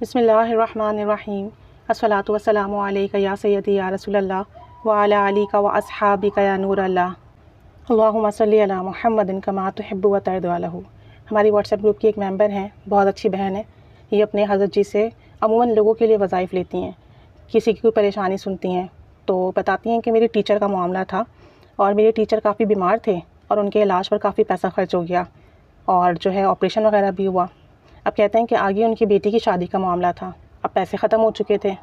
बिस्मिल्लाहिर्रहमानिर्रहीम। अस्सलातु वस्सलामु अलैका या सय्यदी या रसूलल्लाह व अला आलिका व अस्हाबिका या नूरल्लाह। अल्लाहुम्मा सल्ली अला मुहम्मदिन कमा तुहिब्बु व तर्दु अलहु। हमारी व्हाट्सएप ग्रुप की एक मेंबर हैं, बहुत अच्छी बहन है। ये अपने हज़रत जी से अमूमन लोगों के लिए वज़ाइफ़ लेती हैं, किसी की कोई परेशानी सुनती हैं तो बताती हैं कि मेरी टीचर का मामला था और मेरे टीचर काफ़ी बीमार थे और उनके इलाज पर काफ़ी पैसा ख़र्च हो गया और जो है ऑपरेशन वगैरह भी हुआ। अब कहते हैं कि आगे उनकी बेटी की शादी का मामला था, अब पैसे ख़त्म हो चुके थे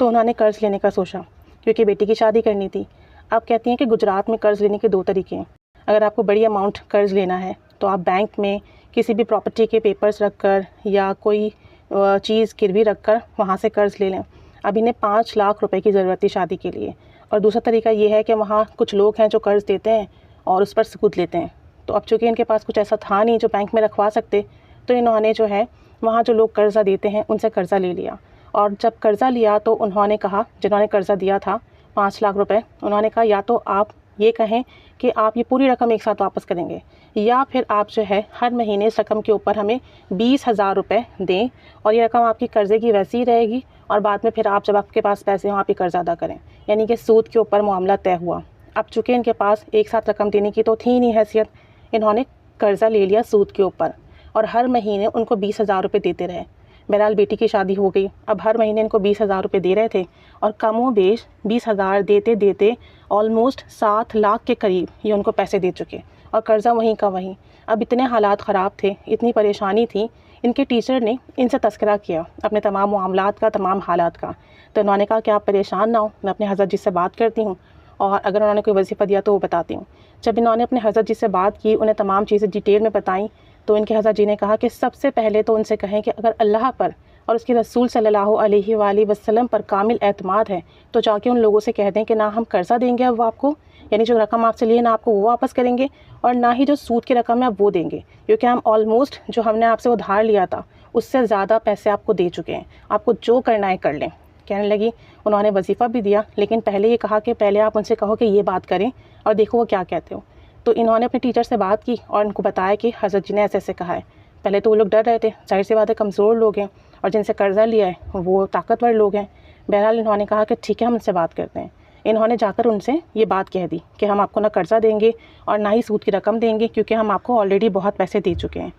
तो उन्होंने कर्ज़ लेने का सोचा क्योंकि बेटी की शादी करनी थी। अब कहती हैं कि गुजरात में कर्ज़ लेने के दो तरीके हैं। अगर आपको बड़ी अमाउंट कर्ज़ लेना है तो आप बैंक में किसी भी प्रॉपर्टी के पेपर्स रख कर या कोई चीज़ गिरवी रख कर वहाँ से कर्ज़ ले लें। अब इन्हें 5 लाख रुपए की ज़रूरत थी शादी के लिए। और दूसरा तरीका ये है कि वहाँ कुछ लोग हैं जो कर्ज़ देते हैं और उस पर सूद लेते हैं। तो अब चूँकि इनके पास कुछ ऐसा था नहीं जो बैंक में रखवा सकते, तो इन्होंने जो है वहाँ जो लोग कर्ज़ा देते हैं उनसे कर्ज़ा ले लिया। और जब कर्ज़ा लिया तो उन्होंने कहा, जिन्होंने कर्ज़ा दिया था 5 लाख रुपए, उन्होंने कहा या तो आप ये कहें कि आप ये पूरी रकम एक साथ वापस करेंगे या फिर आप जो है हर महीने इस रकम के ऊपर हमें 20,000 रुपये दें और ये रकम आपकी कर्ज़े की वैसी ही रहेगी और बाद में फिर आप जब आपके पास पैसे हों आप ये कर्ज़ा अदा करें। यानी कि सूद के ऊपर मामला तय हुआ। अब चूँकि इनके पास एक साथ रकम देने की तो थी नहीं हैसियत, इन्होंने कर्ज़ा ले लिया सूद के ऊपर और हर महीने उनको 20,000 रुपये देते रहे। बहरहाल बेटी की शादी हो गई, अब हर महीने इनको 20,000 रुपये दे रहे थे और कमो बेश 20,000 देते देते ऑलमोस्ट 7 लाख के करीब ये उनको पैसे दे चुके और कर्ज़ा वहीं का वहीं। अब इतने हालात ख़राब थे, इतनी परेशानी थी, इनके टीचर ने इनसे तस्करा किया अपने तमाम मामलात का, तमाम हालात का। तो उन्होंने कहा कि आप परेशान ना हो, मैं अपने हज़रत जी से बात करती हूँ और अगर उन्होंने कोई वजीफ़ा दिया तो वो बताती हूँ। जब इन्होंने अपने हज़रत जी से बात की, उन्हें तमाम चीज़ें डिटेल में बताई, तो इनके हज़रत जी ने कहा कि सबसे पहले तो उनसे कहें कि अगर अल्लाह पर और उसके रसूल सल्लल्लाहु अलैहि वसल्लम पर कामिल एतमाद है तो जाके उन लोगों से कह दें कि ना हम कर्ज़ा देंगे अब आपको, यानी जो रकम आपसे लिए ना आपको वो वापस करेंगे और ना ही जो सूद की रकम है आप वो देंगे, क्योंकि हम ऑलमोस्ट जो हमने आपसे उधार लिया था उससे ज़्यादा पैसे आपको दे चुके हैं, आपको जो करना है कर लें। कहने लगी, उन्होंने वजीफ़ा भी दिया लेकिन पहले ये कहा कि पहले आप उनसे कहो कि ये बात करें और देखो वो क्या कहते हो। तो इन्होंने अपने टीचर से बात की और उनको बताया कि हज़रत जी ने ऐसे ऐसे कहा है। पहले तो वो लोग डर रहे थे, जाहिर सी बात है कमज़ोर लोग हैं और जिनसे कर्ज़ा लिया है वो ताकतवर लोग हैं। बहरहाल इन्होंने कहा कि ठीक है हम उनसे बात करते हैं। इन्होंने जाकर उनसे ये बात कह दी कि हम आपको ना कर्ज़ा देंगे और ना ही सूद की रकम देंगे क्योंकि हम आपको ऑलरेडी बहुत पैसे दे चुके हैं।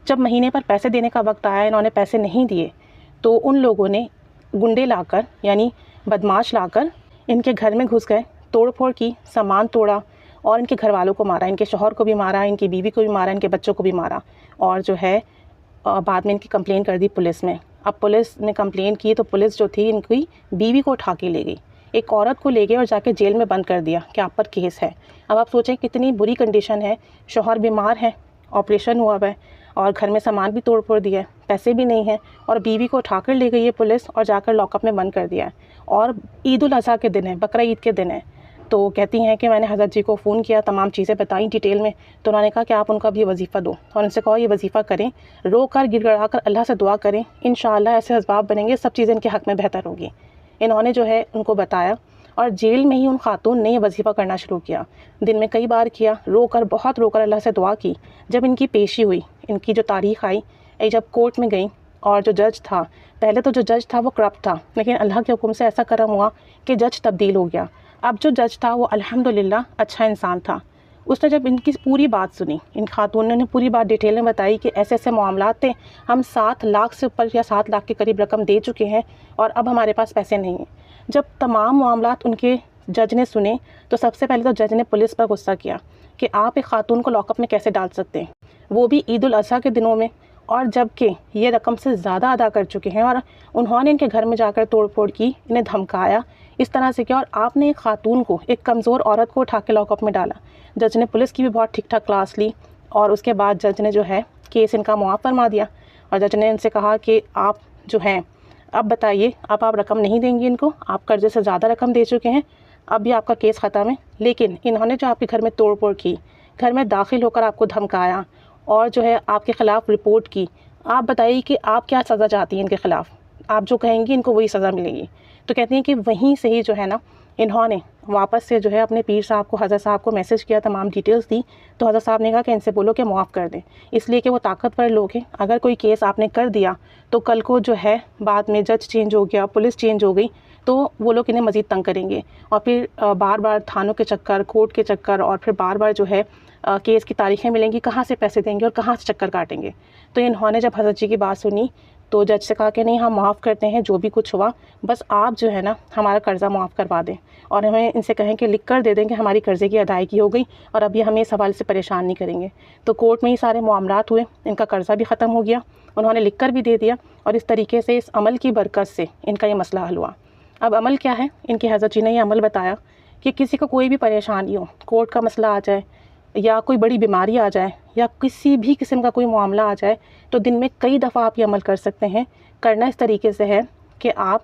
जब महीने पर पैसे देने का वक्त आया, इन्होंने पैसे नहीं दिए तो उन लोगों ने गुंडे लाकर यानी बदमाश लाकर इनके घर में घुस गए, तोड़ फोड़ की, सामान तोड़ा और इनके घर वालों को मारा, इनके शौहर को भी मारा, इनकी बीवी को भी मारा, इनके बच्चों को भी मारा और जो है बाद में इनकी कंप्लेन कर दी पुलिस में। अब पुलिस ने कंप्लेन की तो पुलिस जो थी इनकी बीवी को उठा के ले गई, एक औरत को ले गए और जाके जेल में बंद कर दिया कि आप पर केस है। अब आप सोचें कितनी बुरी कंडीशन है, शौहर बीमार है, ऑपरेशन हुआ है और घर में सामान भी तोड़ फोड़ दिया है, पैसे भी नहीं हैं और बीवी को उठाकर ले गई है पुलिस और जाकर लॉकअप में बंद कर दिया है। और ईद उल अज़हा के दिन है, बकरा ईद के दिन है। तो कहती हैं कि मैंने हज़रत जी को फ़ोन किया, तमाम चीज़ें बताई डिटेल में, तो उन्होंने कहा कि आप उनको अब ये वजीफ़ा दो और उनसे कहो ये वजीफ़ा करें, रो कर गिड़गड़ा कर अल्लाह से दुआ करें, इंशाअल्लाह ऐसे असबाब बनेंगे, सब चीज़ें इनके हक़ में बेहतर होगी। इन्होंने जो है उनको बताया और जेल में ही उन खातून ने ये वजीफ़ा करना शुरू किया। दिन में कई बार किया, रोकर बहुत रोकर अल्लाह से दुआ की। जब इनकी पेशी हुई, इनकी जो तारीख़ आई, जब कोर्ट में गई और जो जज था, पहले तो जो जज था वो करप्ट था लेकिन अल्लाह के हुक्म से ऐसा करम हुआ कि जज तब्दील हो गया। अब जो जज था वो अल्हम्दुलिल्लाह अच्छा इंसान था। उसने जब इनकी पूरी बात सुनी, इन खातून ने पूरी बात डिटेल में बताई कि ऐसे ऐसे मामलात थे, हम 7 लाख से ऊपर या 7 लाख के करीब रकम दे चुके हैं और अब हमारे पास पैसे नहीं हैं। जब तमाम मामलात उनके जज ने सुने तो सबसे पहले तो जज ने पुलिस पर गुस्सा किया कि आप एक खातून को लॉकअप में कैसे डाल सकते हैं, वो भी ईद उल अज़हा के दिनों में, और जबकि ये रकम से ज़्यादा अदा कर चुके हैं और उन्होंने इनके घर में जाकर तोड़ फोड़ की, इन्हें धमकाया, इस तरह से किया और आपने एक खातून को, एक कमज़ोर औरत को उठा के लॉकअप में डाला। जज ने पुलिस की भी बहुत ठीक ठाक क्लास ली और उसके बाद जज ने जो है केस इनका मुआफ़ फरमा दिया और जज ने इनसे कहा कि आप जो हैं अब बताइए, अब आप रकम नहीं देंगी इनको, आप कर्ज़े से ज़्यादा रकम दे चुके हैं, अब भी आपका केस ख़त्म है। लेकिन इन्होंने जो आपके घर में तोड़ फोड़ की, घर में दाखिल होकर आपको धमकाया और जो है आपके ख़िलाफ़ रिपोर्ट की, आप बताइए कि आप क्या सज़ा चाहती हैं इनके ख़िलाफ़। आप जो कहेंगी इनको वही सज़ा मिलेगी। तो कहती हैं कि वहीं से ही जो है ना इन्होंने वापस से जो है अपने पीर साहब को, हज़रत साहब को मैसेज किया, तमाम डिटेल्स दी। तो हज़रत साहब ने कहा कि इनसे बोलो कि माफ़ कर दें, इसलिए कि वो ताकतवर लोग हैं। अगर कोई केस आपने कर दिया तो कल को जो है बाद में जज चेंज हो गया, पुलिस चेंज हो गई, तो वो लोग इन्हें मज़ीद तंग करेंगे और फिर बार बार थानों के चक्कर, कोर्ट के चक्कर, और फिर बार बार जो है केस की तारीखें मिलेंगी, कहाँ से पैसे देंगे और कहाँ से चक्कर काटेंगे। तो इन्होंने जब हज़रत जी की बात सुनी तो जज से कहा कि नहीं, हम माफ़ करते हैं जो भी कुछ हुआ, बस आप जो है ना हमारा कर्ज़ा माफ़ करवा दें और हमें इनसे कहें कि लिख कर दे दें कि हमारी कर्ज़े की अदायगी हो गई और अब ये हमें इस हवाले से परेशान नहीं करेंगे। तो कोर्ट में ही सारे मामलात हुए, इनका कर्ज़ा भी ख़त्म हो गया, उन्होंने लिख कर भी दे दिया और इस तरीके से इस अमल की बरकत से इनका ये मसला हल हुआ। अब अमल क्या है, इनकी हज़रत जी ने ये अमल बताया कि किसी को कोई भी परेशानी हो, कोर्ट का मसला आ जाए या कोई बड़ी बीमारी आ जाए या किसी भी किस्म का कोई मामला आ जाए, तो दिन में कई दफ़ा आप ये अमल कर सकते हैं। करना इस तरीके से है कि आप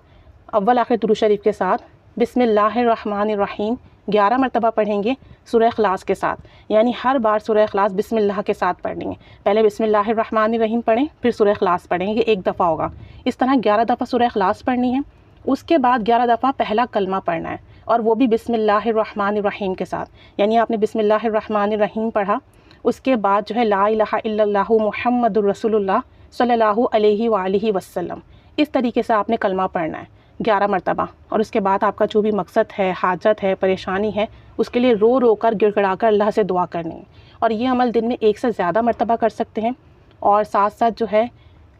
अव्वल आखिर दुरूद शरीफ के साथ बिस्मिल्लाहिर्रहमानिर्रहीम 11 मरतबा पढ़ेंगे सूरह इखलास के साथ, यानी हर बार सूरह इखलास बिस्मिल्लाह के साथ पढ़ेंगे। पहले बिस्मिल्लाहिर्रहमानिर्रहीम पढ़ें, फिर सूरह इखलास पढ़ेंगे, एक दफ़ा होगा। इस तरह 11 दफ़ा सूरह इखलास पढ़नी है। उसके बाद 11 दफ़ा पहला कलमा पढ़ना है और वो भी बिस्मिल्लाहिर्रहमानिर्रहीम के साथ, यानी आपने बिस्मिल्लाहिर्रहमानिर्रहीम पढ़ा, उसके बाद जो है ला इलाहा इल्लल्लाहु मुहम्मदुर रसूलुल्लाह सल्लल्लाहु अलैहि वालिहि वसल्लम, इस तरीके से आपने कलमा पढ़ना है 11 मरतबा। और उसके बाद आपका जो भी मकसद है, हाजत है, परेशानी है, उसके लिए रो रो कर गिड़गिड़ा कर अल्लाह से दुआ करनी है। और ये अमल दिन में 1 से ज़्यादा मरतबा कर सकते हैं और साथ साथ जो है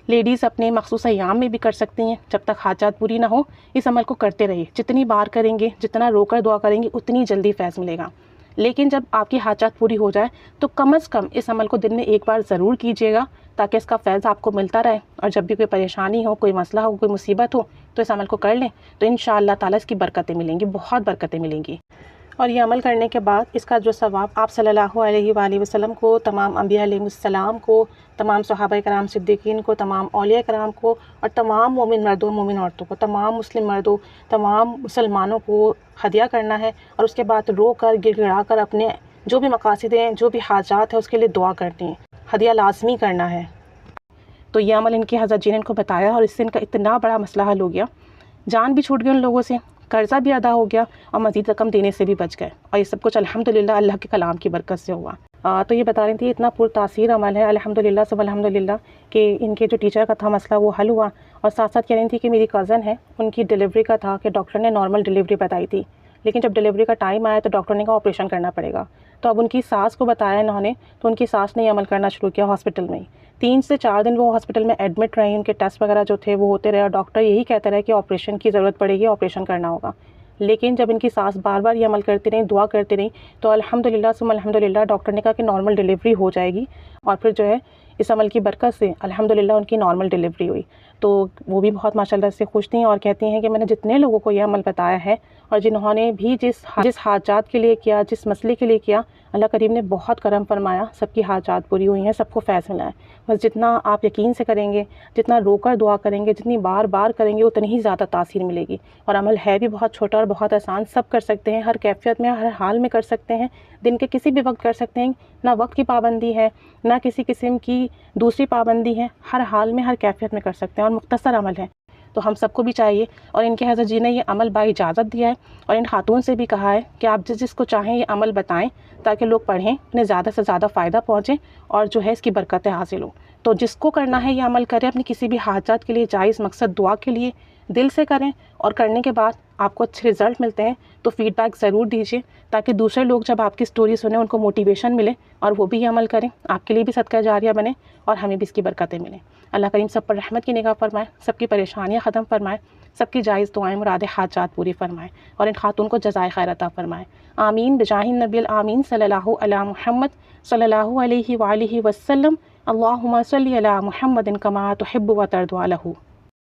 लेडीज़ अपने मखसूस अय्याम में भी कर सकती हैं। जब तक हाजात पूरी ना हो इस अमल को करते रहिए। जितनी बार करेंगे, जितना रोकर दुआ करेंगे, उतनी जल्दी फैज़ मिलेगा। लेकिन जब आपकी हाजात पूरी हो जाए तो कम से कम इस अमल को दिन में 1 बार ज़रूर कीजिएगा, ताकि इसका फैज़ आपको मिलता रहे। और जब भी कोई परेशानी हो, कोई मसला हो, कोई मुसीबत हो, तो इस अमल को कर लें, तो इंशाअल्लाह ताला इसकी बरकतें मिलेंगी, बहुत बरकतें मिलेंगी। और ये अमल करने के बाद इसका जो सवाब आप सल्लल्लाहु अलैहि वसल्लम को, तमाम अंबिया अलैहिस्सलाम को, तमाम सहाबा कराम सिद्दीकीन को, तमाम औलिया कराम को और तमाम मोमिन मर्दों, मोमिन औरतों को, तमाम मुस्लिम मर्दों, तमाम मुसलमानों को हदिया करना है। और उसके बाद रो कर गिड़गिड़ा कर अपने जो भी मकासद हैं, जो भी हाजात है, उसके लिए दुआ करनी है, हदिया लाजमी करना है। तो ये अमल इनकी हज़रत जी ने इनको बताया और इससे इनका इतना बड़ा मसला हल हो गया, जान भी छूट गई उन लोगों से, कर्ज़ा भी अदा हो गया और मज़ीद रकम देने से भी बच गए। और ये सब कुछ अल्हम्दुलिल्लाह अल्लाह के कलाम की बरकत से हुआ। तो ये बता रही थी इतना पुरतासीर अमल है अल्हम्दुलिल्लाह सब अल्हम्दुलिल्लाह कि इनके जो टीचर का था मसला वो हल हुआ। और साथ साथ कह रही थी कि मेरी कज़न है, उनकी डिलीवरी का था कि डॉक्टर ने नॉर्मल डिलीवरी बताई थी, लेकिन जब डिलीवरी का टाइम आया तो डॉक्टर ने कहा ऑपरेशन करना पड़ेगा। तो अब उनकी सास को बताया इन्होंने, तो उनकी सास ने अमल करना शुरू किया हॉस्पिटल में ही। 3 से 4 दिन वो हॉस्पिटल में एडमिट रही, उनके टेस्ट वगैरह जो थे वो होते रहे और डॉक्टर यही कहते रहे कि ऑपरेशन की ज़रूरत पड़ेगी, ऑपरेशन करना होगा। लेकिन जब इनकी सास बार बार ये अमल करती रही, दुआ करती रही, तो अल्हम्दुलिल्लाह सुम्मा अल्हम्दुलिल्लाह डॉक्टर ने कहा कि नॉर्मल डिलीवरी हो जाएगी। और फिर जो है इस अमल की बरकत से अल्हम्दुलिल्लाह उनकी नॉर्मल डिलीवरी हुई। तो वो भी बहुत माशाल्लाह से खुश थी और कहती हैं कि मैंने जितने लोगों को यह अमल बताया है और जिन्होंने भी जिस हाजात के लिए किया, जिस मसले के लिए किया, अल्लाह करीम ने बहुत करम फरमाया, सबकी हाजात पूरी हुई हैं, सबको फ़ैज़ मिला है। बस जितना आप यकीन से करेंगे, जितना रोकर दुआ करेंगे, जितनी बार बार करेंगे, उतनी ही ज़्यादा तासीर मिलेगी। और अमल है भी बहुत छोटा और बहुत आसान, सब कर सकते हैं, हर कैफियत में, हर हाल में कर सकते हैं, दिन के किसी भी वक्त कर सकते हैं। ना वक्त की पाबंदी है, ना किसी किस्म की दूसरी पाबंदी है, हर हाल में, हर कैफियत में कर सकते हैं और मुख्तसर अमल है। तो हम सबको भी चाहिए। और इनके हज़रत जी ने ये अमल बाइजाज़त दिया है और इन खातून से भी कहा है कि आप जिसको चाहें ये अमल बताएं, ताकि लोग पढ़ें, उन्हें ज़्यादा से ज़्यादा फ़ायदा पहुँचे और जो है इसकी बरकतें हासिल हो। तो जिसको करना है ये अमल करें, अपनी किसी भी हाजात के लिए, जायज़ मकसद दुआ के लिए दिल से करें और करने के बाद आपको अच्छे रिज़ल्ट मिलते हैं तो फ़ीडबैक ज़रूर दीजिए, ताकि दूसरे लोग जब आपकी स्टोरी सुने उनको मोटिवेशन मिले और वो भी ये अमल करें, आपके लिए भी सदका जारिया बने और हमें भी इसकी बरकतें मिलें। अल्लाह करीम सब पर रहमत की निगाह फरमाए, सबकी परेशानियाँ ख़त्म फरमाए, सबकी जायज़ दुआएं मुराद हाजात पूरी फरमाए और इन खातून को जज़ाए खैर अता फरमाए। आमीन बिजाहिन नबील आमीन सल्लल्लाहु अला मुहम्मद सल्लल्लाहु अलैहि वालिहि वसल्लम। अल्लाहुम्मा सल्ली अला मुहम्मदिन कमा तुहिब्बु व तर्दु अलहु।